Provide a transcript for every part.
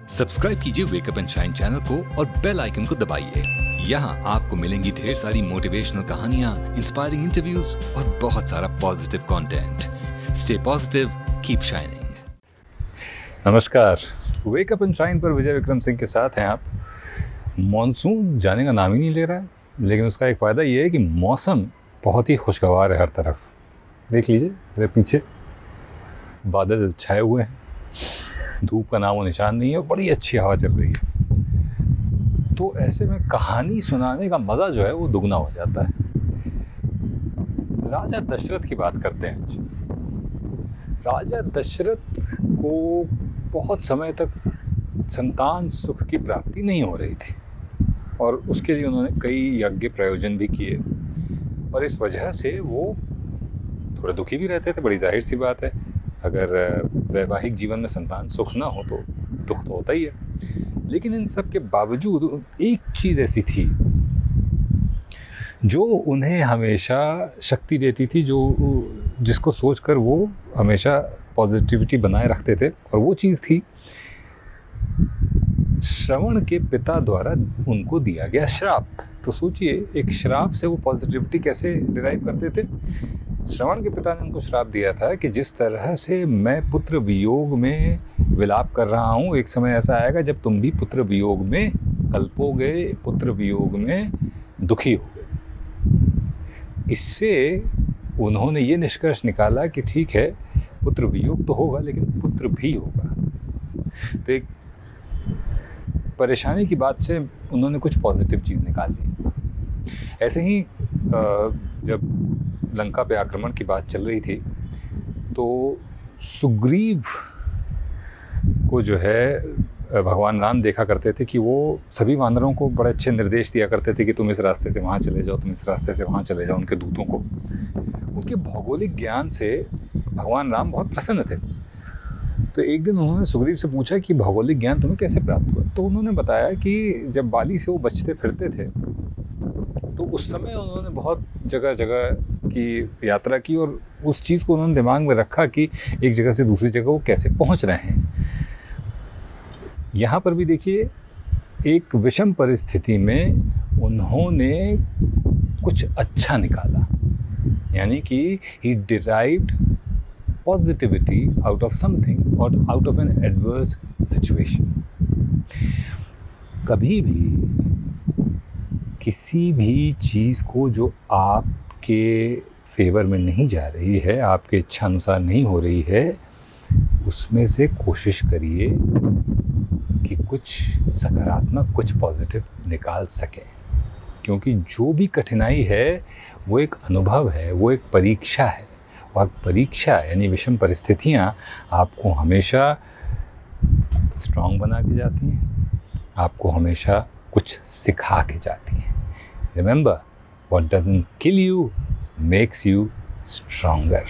Subscribe कीजिए wake up and shine channel को और बेल आइकन को दबाइए। यहाँ आपको मिलेंगी ढेर सारी मोटिवेशनल कहानियाँ, इंस्पायरिंग इंटरव्यूज और बहुत सारा positive content. Stay positive, keep shining. नमस्कार, वेकअप एंड शाइन पर विजय विक्रम सिंह के साथ हैं आप। मॉनसून जाने का नाम ही नहीं ले रहा है, लेकिन उसका एक फ़ायदा ये है कि मौसम बहुत ही खुशगवार है हर तरफ। देख लीजिए मेरे पीछे बादल छाए हुए हैं, धूप का नामो निशान नहीं है और बड़ी अच्छी हवा चल रही है। तो ऐसे में कहानी सुनाने का मज़ा जो है वो दुगना हो जाता है। राजा दशरथ की बात करते हैं आज। राजा दशरथ को बहुत समय तक संतान सुख की प्राप्ति नहीं हो रही थी और उसके लिए उन्होंने कई यज्ञ प्रयोजन भी किए और इस वजह से वो थोड़े दुखी भी रहते थे। बड़ी जाहिर सी बात है, अगर वैवाहिक जीवन में संतान सुख ना हो तो दुख तो होता ही है। लेकिन इन सब के बावजूद एक चीज़ ऐसी थी जो उन्हें हमेशा शक्ति देती थी, जो जिसको सोचकर वो हमेशा पॉजिटिविटी बनाए रखते थे, और वो चीज़ थी श्रवण के पिता द्वारा उनको दिया गया श्राप। तो सोचिए, एक श्राप से वो पॉजिटिविटी कैसे डिराइव करते थे। श्रवण के पिता ने उनको श्राप दिया था कि जिस तरह से मैं पुत्र वियोग में विलाप कर रहा हूँ, एक समय ऐसा आएगा जब तुम भी पुत्र वियोग में कल्पोगे, पुत्र वियोग में दुखी होगे। इससे उन्होंने ये निष्कर्ष निकाला कि ठीक है, पुत्र वियोग तो होगा लेकिन पुत्र भी होगा। तो एक परेशानी की बात से उन्होंने कुछ पॉजिटिव चीज़ निकाली। ऐसे ही जब लंका पे आक्रमण की बात चल रही थी तो सुग्रीव को जो है भगवान राम देखा करते थे कि वो सभी वानरों को बड़े अच्छे निर्देश दिया करते थे कि तुम इस रास्ते से वहाँ चले जाओ, तुम इस रास्ते से वहाँ चले जाओ। उनके दूतों को उनके भौगोलिक ज्ञान से भगवान राम बहुत प्रसन्न थे। तो एक दिन उन्होंने सुग्रीव से पूछा कि भौगोलिक ज्ञान तुम्हें कैसे प्राप्त हुआ। तो उन्होंने बताया कि जब बाली से वो बचते फिरते थे तो उस समय उन्होंने बहुत जगह जगह की यात्रा की और उस चीज़ को उन्होंने दिमाग में रखा कि एक जगह से दूसरी जगह वो कैसे पहुंच रहे हैं। यहाँ पर भी देखिए, एक विषम परिस्थिति में उन्होंने कुछ अच्छा निकाला, यानी कि he derived positivity out of something और out of an adverse situation. कभी भी किसी भी चीज़ को जो आपके फेवर में नहीं जा रही है, आपके इच्छा अनुसार नहीं हो रही है, उसमें से कोशिश करिए कि कुछ सकारात्मक, कुछ पॉजिटिव निकाल सकें। क्योंकि जो भी कठिनाई है वो एक अनुभव है, वो एक परीक्षा है, और परीक्षा यानी विषम परिस्थितियाँ आपको हमेशा स्ट्रॉन्ग बना के जाती हैं, आपको हमेशा कुछ सिखा के जाती हैं। Remember, what doesn't kill you makes you stronger.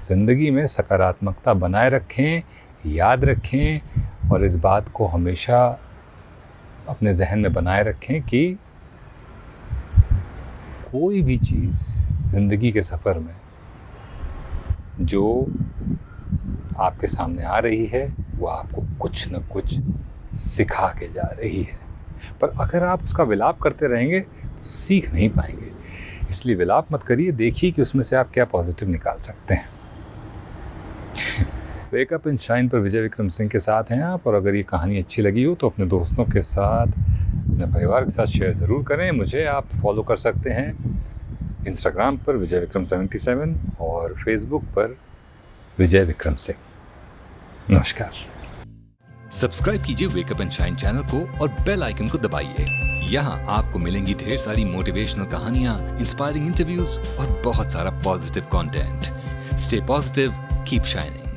ज़िंदगी में सकारात्मकता बनाए रखें, याद रखें, और इस बात को हमेशा अपने जहन में बनाए रखें कि कोई भी चीज़ ज़िंदगी के सफ़र में जो आपके सामने आ रही है वो आपको कुछ न कुछ सिखा के जा रही है। पर अगर आप उसका विलाप करते रहेंगे तो सीख नहीं पाएंगे। इसलिए विलाप मत करिए, देखिए कि उसमें से आप क्या पॉजिटिव निकाल सकते हैं। वेकअप एंड शाइन पर विजय विक्रम सिंह के साथ हैं आप, और अगर ये कहानी अच्छी लगी हो तो अपने दोस्तों के साथ, अपने परिवार के साथ शेयर ज़रूर करें। मुझे आप फॉलो कर सकते हैं इंस्टाग्राम पर विजय विक्रम 77 और फेसबुक पर विजय विक्रम सिंह। नमस्कार। सब्सक्राइब कीजिए वेकअप एंड शाइन चैनल को और बेल आइकन को दबाइए। यहाँ आपको मिलेंगी ढेर सारी मोटिवेशनल कहानियाँ, इंस्पायरिंग इंटरव्यूज और बहुत सारा positive content. Stay positive, keep shining.